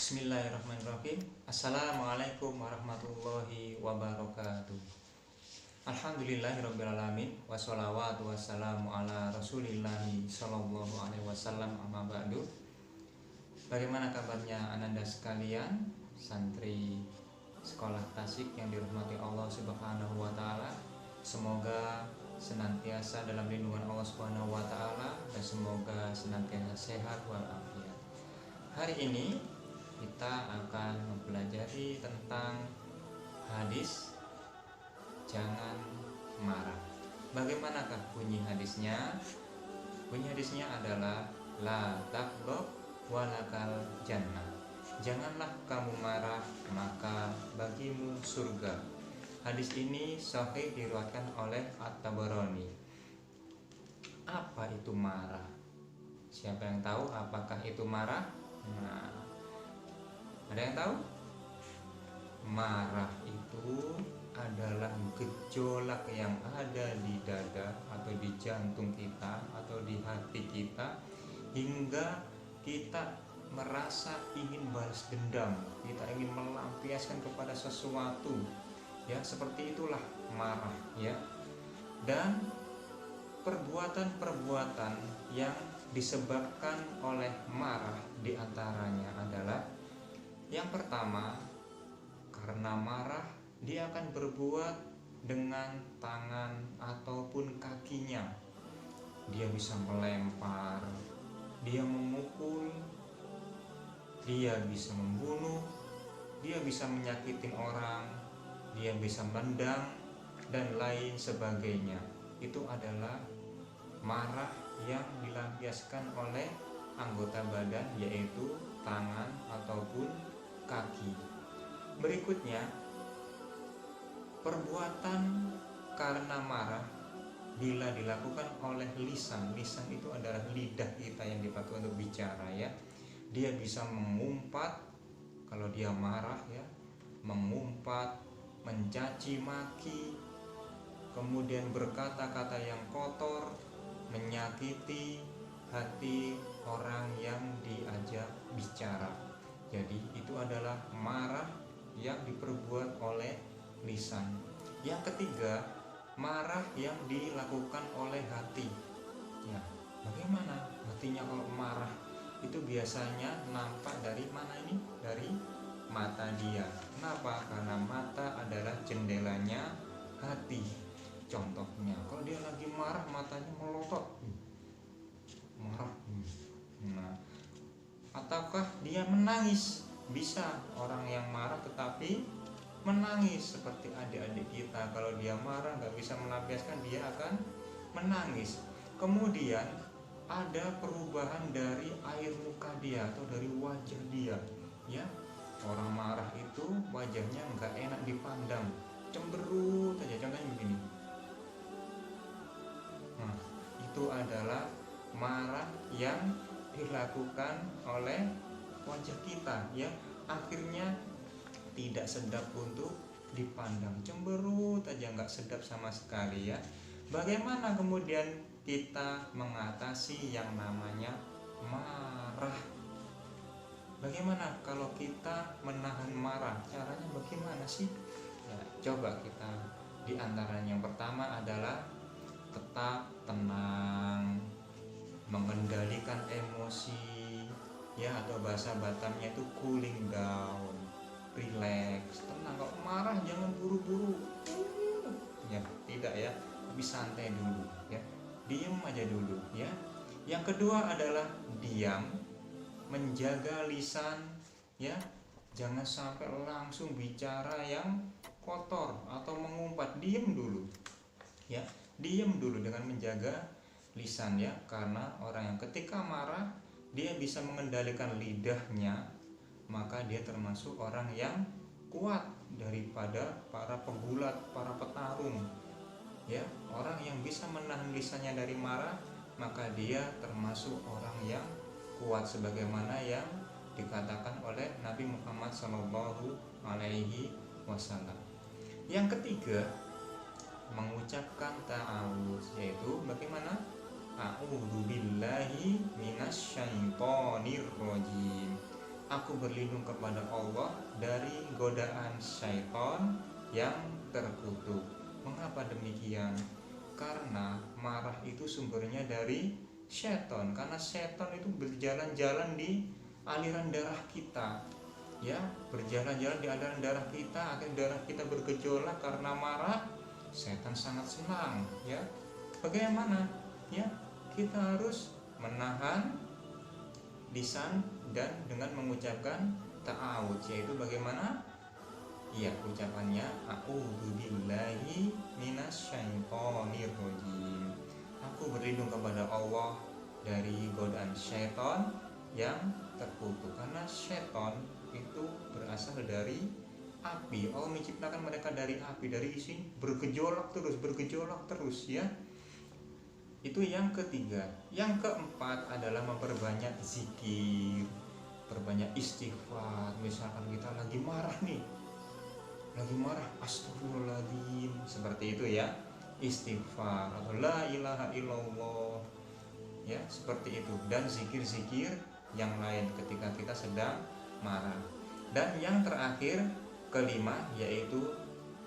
Bismillahirrahmanirrahim. Assalamualaikum warahmatullahi wabarakatuh. Alhamdulillahirrabbilalamin. Wassalawatu wassalamu ala rasulillahi sallallahu alaihi wasallam, amma ba'du. Bagaimana kabarnya ananda sekalian, santri sekolah tasik yang dirahmati Allah subhanahu wa ta'ala? Semoga senantiasa dalam lindungan Allah subhanahu wa ta'ala, dan semoga senantiasa sehat walafiat. Hari ini kita akan mempelajari tentang hadis jangan marah. Bagaimanakah bunyi hadisnya? Bunyi hadisnya adalah la taghdab walakal jannah. Janganlah kamu marah, maka bagimu surga. Hadis ini sahih diriwayatkan oleh At-Tabarani. Apa itu marah? Siapa yang tahu apakah itu marah? Nah, ada yang tahu? Marah itu adalah gejolak yang ada di dada atau di jantung kita atau di hati kita, hingga kita merasa ingin balas dendam, kita ingin melampiaskan kepada sesuatu, ya, seperti itulah marah, ya. Dan perbuatan-perbuatan yang disebabkan oleh marah diantaranya adalah: yang pertama, karena marah dia akan berbuat dengan tangan ataupun kakinya. Dia bisa melempar, dia memukul, dia bisa membunuh, dia bisa menyakitin orang, dia bisa mendang, dan lain sebagainya. Itu adalah marah yang dilampiaskan oleh anggota badan, yaitu tangan ataupun kaki. Berikutnya, perbuatan karena marah bila dilakukan oleh lisan. Lisan itu adalah lidah kita yang dipakai untuk bicara, ya. Dia bisa mengumpat kalau dia marah, ya, mengumpat, mencaci maki, kemudian berkata-kata yang kotor, menyakiti hati orang yang diajak bicara. Jadi itu adalah marah yang diperbuat oleh lisan. Yang ketiga, marah yang dilakukan oleh hati. Ya, bagaimana hatinya kalau marah? Itu biasanya nampak dari mana ini? Dari mata dia. Kenapa? Karena mata adalah jendelanya hati. Contohnya, kalau dia lagi marah, matanya melotot, marah. Nah, ataukah dia menangis? Bisa orang yang marah tetapi menangis, seperti adik-adik kita. Kalau dia marah nggak bisa melampiaskan, dia akan menangis. Kemudian ada perubahan dari air muka dia atau dari wajah dia, ya. Orang marah itu wajahnya nggak enak dipandang, cemberut aja, contohnya begini. Nah, itu adalah marah yang dilakukan oleh wajah kita, ya. Akhirnya tidak sedap untuk dipandang, cemberut aja, nggak sedap sama sekali, ya. Bagaimana kemudian kita mengatasi yang namanya marah? Bagaimana kalau kita menahan marah? Caranya bagaimana sih? Ya, coba kita, diantaranya yang pertama adalah tetap tenang, mengendalikan emosi, ya, atau bahasa Batamnya itu cooling down, relax, tenang. Kalau marah jangan buru-buru, ya, tidak, ya, tapi santai dulu, ya, diam aja dulu, ya. Yang kedua adalah diam, menjaga lisan, ya, jangan sampai langsung bicara yang kotor atau mengumpat. Diam dulu, ya, diam dulu dengan menjaga lisan, ya. Karena orang yang ketika marah dia bisa mengendalikan lidahnya, maka dia termasuk orang yang kuat daripada para pegulat, para petarung, ya. Orang yang bisa menahan lisannya dari marah, maka dia termasuk orang yang kuat, sebagaimana yang dikatakan oleh Nabi Muhammad SAW. Yang ketiga, mengucapkan ta'awudz, yaitu bagaimana? A'udzubillahi minasyaitonir rajim. aku berlindung kepada Allah dari godaan syaitan yang terkutuk. Mengapa demikian? Karena marah itu sumbernya dari syaitan. Karena syaitan itu berjalan-jalan di aliran darah kita, ya, berjalan-jalan di aliran darah kita, akhirnya darah kita bergejolak karena marah. Setan sangat senang, ya. Bagaimana? Ya, kita harus menahan lisan dan dengan mengucapkan ta'awudz, yaitu bagaimana? Ya, ucapannya a'udzubillahi minasyaitonirrajim. Aku berlindung kepada Allah dari godaan syaitan yang terkutuk. Karena syaitan itu berasal dari api. Allah menciptakan mereka dari api, dari isi bergejolak terus, ya. Itu yang ketiga. Yang keempat adalah memperbanyak zikir, perbanyak istighfar. Misalkan kita lagi marah nih, astagfirullahaladzim, seperti itu ya, istighfar atau la ilaha illallah, ya, seperti itu. Dan zikir-zikir yang lain ketika kita sedang marah. Dan yang terakhir, kelima, yaitu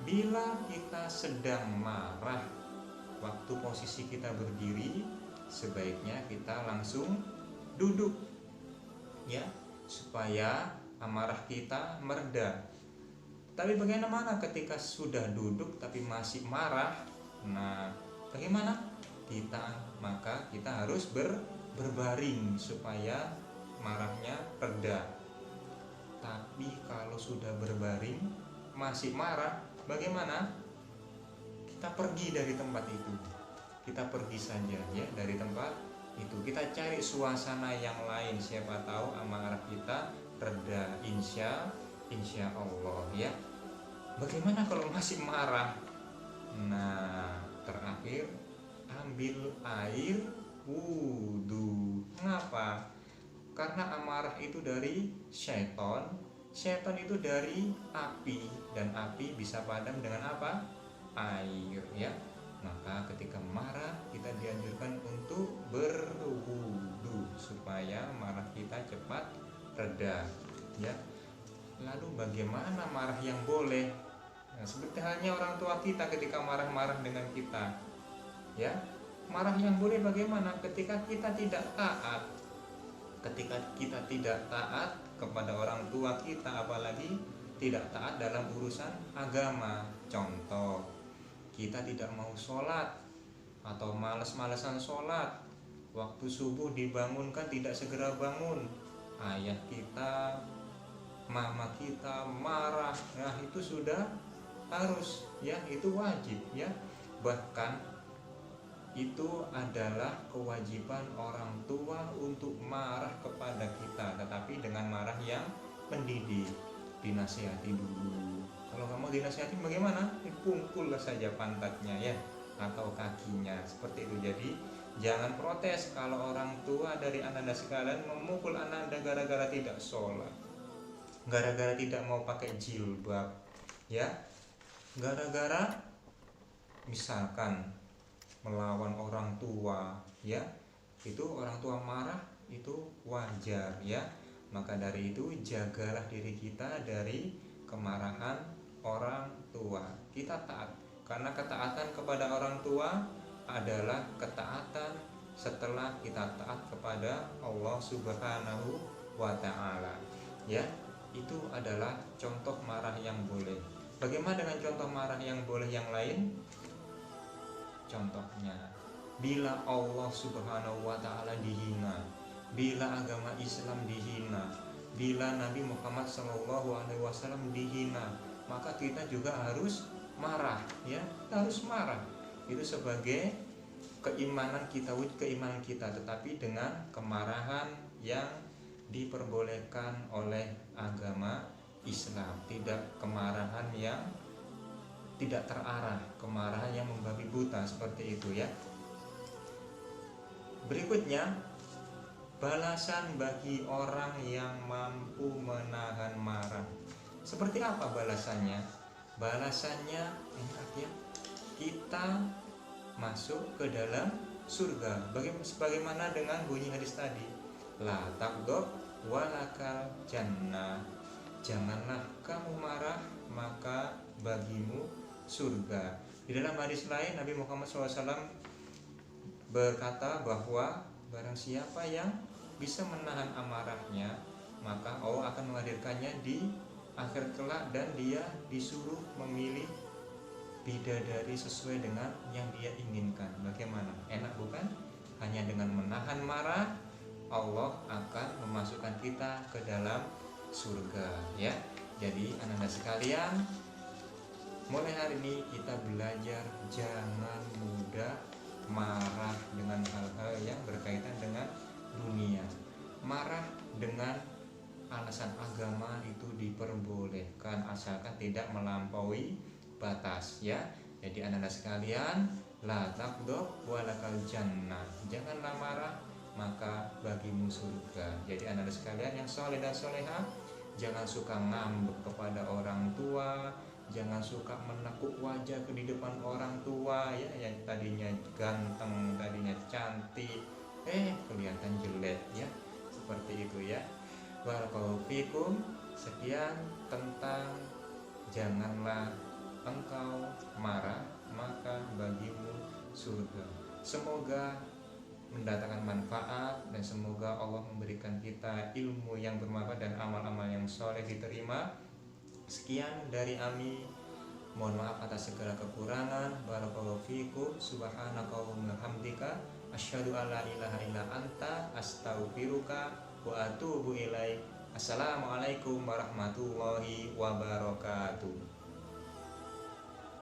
bila kita sedang marah, waktu posisi kita berdiri, sebaiknya kita langsung duduk, ya, supaya amarah kita mereda. Tapi bagaimana ketika sudah duduk tapi masih marah? Nah, bagaimana? Maka kita harus berbaring supaya marahnya reda. Tapi kalau sudah berbaring masih marah, bagaimana? Kita pergi dari tempat itu. Kita pergi saja, ya, dari tempat itu. Kita cari suasana yang lain, siapa tahu amarah kita reda, insya Allah, ya. Bagaimana kalau masih marah? Nah, terakhir, ambil air wudhu. Mengapa? Karena amarah itu dari syaitan itu dari api, dan api bisa padam dengan apa? Air, ya. Maka ketika marah kita dianjurkan untuk berwudhu supaya marah kita cepat reda, ya. Lalu bagaimana marah yang boleh? Nah, seperti halnya orang tua kita ketika marah-marah dengan kita, ya. Marah yang boleh bagaimana? Ketika kita tidak taat. Ketika kita tidak taat kepada orang tua kita, apalagi tidak taat dalam urusan agama. Contoh, kita tidak mau sholat atau malas-malasan sholat, waktu subuh dibangunkan tidak segera bangun, ayah kita, mama kita marah, nah itu sudah harus, ya, itu wajib, ya. Bahkan itu adalah kewajiban orang tua untuk marah kepada kita, tetapi dengan marah yang mendidik. Dinasihati dulu. Kalau kamu dinasihati bagaimana? Dipungkullah saja pantatnya, ya, atau kakinya, seperti itu. Jadi jangan protes kalau orang tua dari anda sekalian memukul anda gara-gara tidak sholat, gara-gara tidak mau pakai jilbab, ya, gara-gara misalkan melawan orang tua, ya, itu orang tua marah itu wajar, ya. Maka dari itu jagalah diri kita dari kemarahan orang tua. Kita taat, karena ketaatan kepada orang tua adalah ketaatan setelah kita taat kepada Allah Subhanahu wa ta'ala, ya. Itu adalah contoh marah yang boleh. Bagaimana dengan contoh marah yang boleh yang lain? Contohnya, bila Allah Subhanahu wa ta'ala dihina, bila agama Islam dihina, bila Nabi Muhammad SAW dihina, maka kita juga harus marah, ya, kita harus marah. Itu sebagai keimanan kita, tetapi dengan kemarahan yang diperbolehkan oleh agama Islam, tidak kemarahan yang tidak terarah, kemarahan yang membabi buta, seperti itu, ya. Berikutnya, balasan bagi orang yang mampu menahan marah. Seperti apa balasannya? Balasannya enak, ya. Kita masuk ke dalam surga. Sebagaimana dengan bunyi hadis tadi, la taghdab walakal jannah. Janganlah kamu marah, maka bagimu surga. Di dalam hadis lain Nabi Muhammad SAW berkata bahwa barang siapa yang bisa menahan amarahnya, maka Allah akan menghadirkannya di akhir kelak dan dia disuruh memilih bidadari sesuai dengan yang dia inginkan. Bagaimana? Enak bukan? Hanya dengan menahan marah, Allah akan memasukkan kita ke dalam surga, ya. Jadi anak-anak sekalian, mulai hari ini kita belajar jangan mudah marah dengan hal-hal yang berkaitan dengan dunia. Marah dengan alasan agama itu diperbolehkan asalkan tidak melampaui batas, ya. Jadi anak-anak sekalian, la taqdob walakal jannah. Janganlah marah, maka bagimu surga. Jadi anak-anak sekalian yang soleh dan solehah, jangan suka ngambek kepada orang tua, jangan suka menekuk wajah di depan orang tua, ya, yang tadinya ganteng, tadinya cantik, kelihatan jelek, ya. Seperti itu, ya. Barakallahu fikum. Sekian tentang janganlah engkau marah, maka bagimu surga. Semoga mendatangkan manfaat dan semoga Allah memberikan kita ilmu yang bermanfaat dan amal-amal yang soleh diterima. Sekian dari Ami. Mohon maaf atas segala kekurangan. Barakallahu fikum. Subhanakallahumma hamdika asyhadu alla ilaha illa anta astaghfiruka wa atubu ilaik. Assalamualaikum warahmatullahi wabarakatuh.